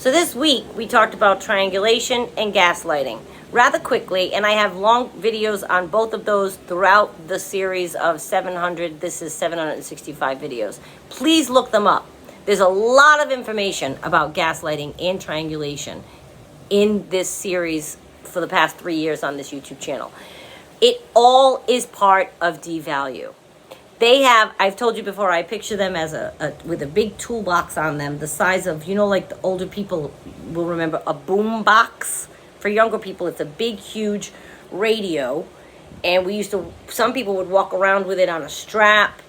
So this week we talked about triangulation and gaslighting rather quickly, and I have long videos on both of those throughout the series of 700. This is 765 videos. Please look them up. There's a lot of information about gaslighting and triangulation in this series for the past 3 years on this YouTube channel. It all is part of devalue. They have, I've told you before, I picture them as with a big toolbox on them, the size of, like the older people will remember a boom box. For younger people, it's a big, huge radio. And some people would walk around with it on a strap,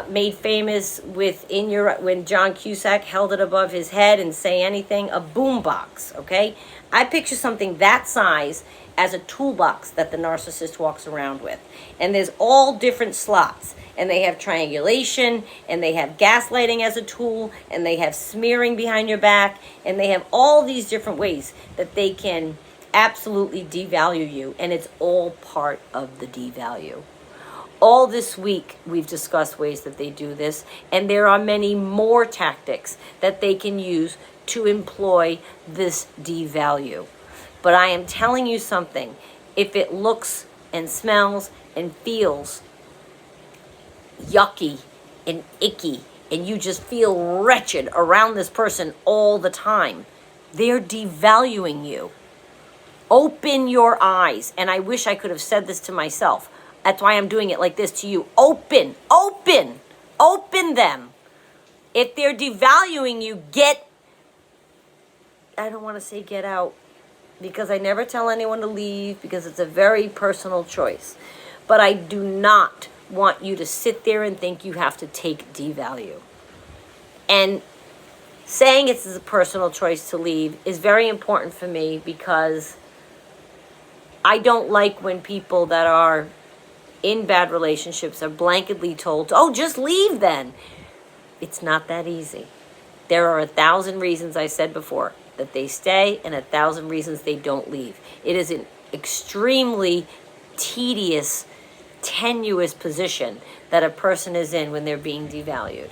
made famous when John Cusack held it above his head and say anything, a boom box, okay? I picture something that size as a toolbox that the narcissist walks around with. And there's all different slots. And they have triangulation, and they have gaslighting as a tool, and they have smearing behind your back, and they have all these different ways that they can absolutely devalue you, and it's all part of the devalue. All this week, we've discussed ways that they do this, and there are many more tactics that they can use to employ this devalue. But I am telling you something. If it looks and smells and feels yucky and icky, and you just feel wretched around this person all the time, they're devaluing you. Open your eyes. And I wish I could have said this to myself. That's why I'm doing it like this to you. Open them. If they're devaluing you, I don't want to say get out, because I never tell anyone to leave, because it's a very personal choice. But I do not want you to sit there and think you have to take devalue. And saying it's a personal choice to leave is very important for me, because I don't like when people that are in bad relationships are blanketly told, oh, just leave then. It's not that easy. There are 1,000 reasons, I said before, that they stay, and 1,000 reasons they don't leave. It is an extremely tedious, tenuous position that a person is in when they're being devalued.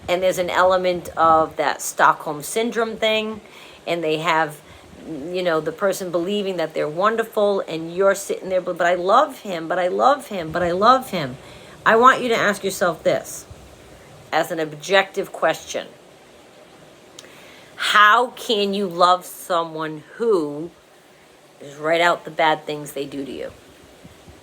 And there's an element of that Stockholm syndrome thing, and they have, the person believing that they're wonderful, and you're sitting there, but I love him, but I love him, but I love him. I want you to ask yourself this as an objective question. How can you love someone who is right out the bad things they do to you?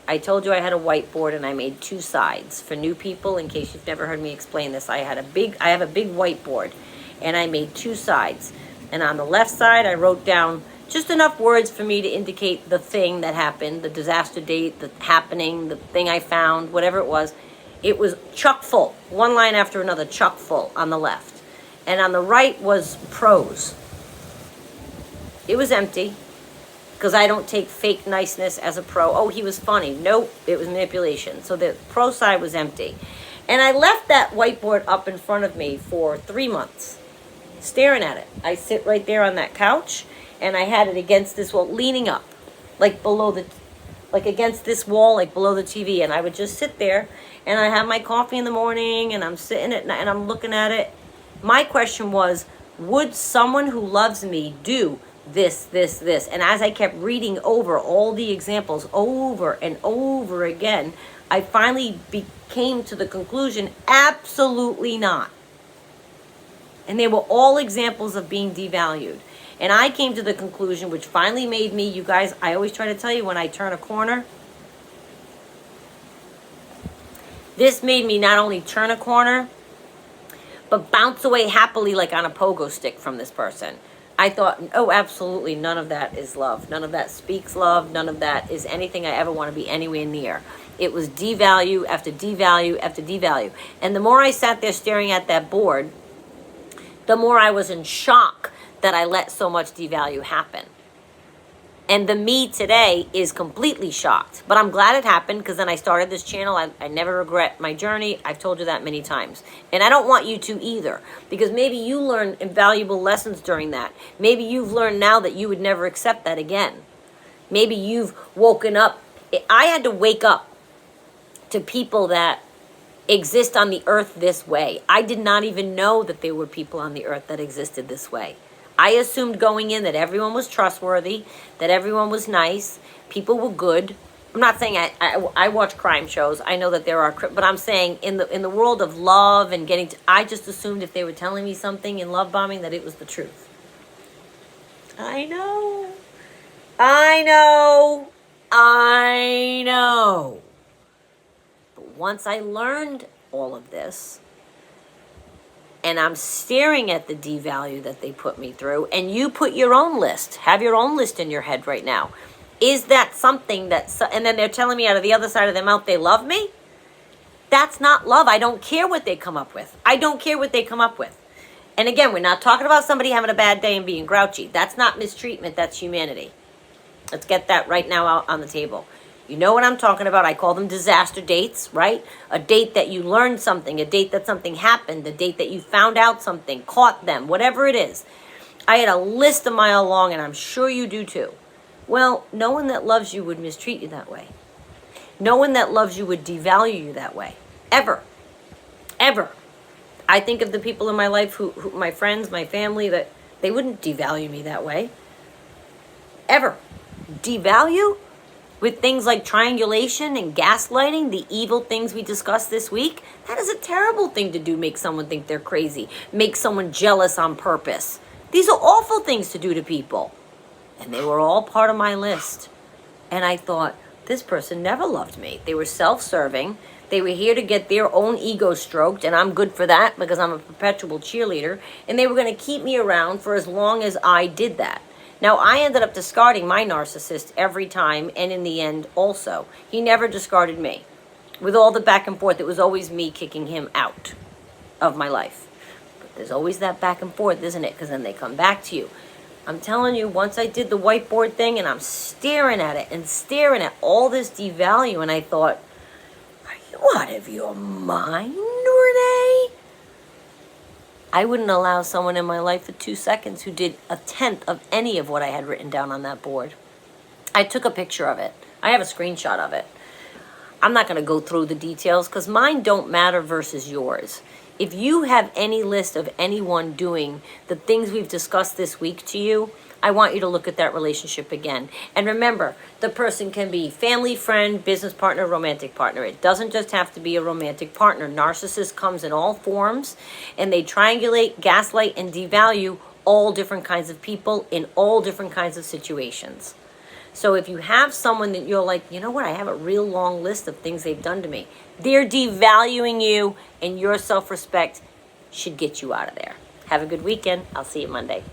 I told you I had a whiteboard, and I made 2 sides. For new people, in case you've never heard me explain this, I have a big whiteboard, and I made 2 sides. And on the left side, I wrote down just enough words for me to indicate the thing that happened, the disaster date, the happening, the thing I found, whatever it was. It was chock full, one line after another, chock full on the left. And on the right was prose. It was empty, because I don't take fake niceness as a pro. Oh, he was funny. Nope, it was manipulation. So the pro side was empty. And I left that whiteboard up in front of me for 3 months, staring at it. I sit right there on that couch, and I had it against this wall, leaning up, like against this wall, like below the TV. And I would just sit there, and I have my coffee in the morning, and I'm sitting at night, and I'm looking at it. My question was, would someone who loves me do this, this, this? And as I kept reading over all the examples over and over again, I finally came to the conclusion, absolutely not. And they were all examples of being devalued. And I came to the conclusion, which finally made me, you guys, I always try to tell you when I turn a corner, this made me not only turn a corner, but bounce away happily like on a pogo stick from this person. I thought, oh, absolutely, none of that is love. None of that speaks love. None of that is anything I ever want to be anywhere near. It was devalue after devalue after devalue. And the more I sat there staring at that board, the more I was in shock that I let so much devalue happen. And the me today is completely shocked. But I'm glad it happened, because then I started this channel. I never regret my journey. I've told you that many times. And I don't want you to either, because maybe you learned invaluable lessons during that. Maybe you've learned now that you would never accept that again. Maybe you've woken up. I had to wake up to people that exist on the earth this way. I did not even know that there were people on the earth that existed this way. I assumed going in that everyone was trustworthy, that everyone was nice, people were good. I'm not saying I watch crime shows. I know that there are, but I'm saying in the world of love and getting to, I just assumed if they were telling me something in love bombing that it was the truth. I know. But once I learned all of this, and I'm staring at the devalue that they put me through, and you put your own list, have your own list in your head right now. Is that something and then they're telling me out of the other side of their mouth they love me? That's not love. I don't care what they come up with. And again, we're not talking about somebody having a bad day and being grouchy. That's not mistreatment. That's humanity. Let's get that right now out on the table. You know what I'm talking about. I call them disaster dates, right? A date that you learned something, a date that something happened, a date that you found out something, caught them, whatever it is. I had a list a mile long, and I'm sure you do too. Well, no one that loves you would mistreat you that way. No one that loves you would devalue you that way. Ever. Ever. I think of the people in my life who my friends, my family, that they wouldn't devalue me that way. Ever. Devalue? With things like triangulation and gaslighting, the evil things we discussed this week, that is a terrible thing to do, make someone think they're crazy, make someone jealous on purpose. These are awful things to do to people. And they were all part of my list. And I thought, this person never loved me. They were self-serving. They were here to get their own ego stroked, and I'm good for that because I'm a perpetual cheerleader. And they were going to keep me around for as long as I did that. Now, I ended up discarding my narcissist every time, and in the end also. He never discarded me. With all the back and forth, it was always me kicking him out of my life. But there's always that back and forth, isn't it? Because then they come back to you. I'm telling you, once I did the whiteboard thing and I'm staring at it and staring at all this devalue, and I thought, are you out of your mind, Renee? I wouldn't allow someone in my life for 2 seconds who did a tenth of any of what I had written down on that board. I took a picture of it. I have a screenshot of it. I'm not going to go through the details because mine don't matter versus yours. If you have any list of anyone doing the things we've discussed this week to you, I want you to look at that relationship again. And remember, the person can be family, friend, business partner, romantic partner. It doesn't just have to be a romantic partner. Narcissist comes in all forms, and they triangulate, gaslight, and devalue all different kinds of people in all different kinds of situations. So if you have someone that you're like, you know what, I have a real long list of things they've done to me. They're devaluing you, and your self-respect should get you out of there. Have a good weekend. I'll see you Monday.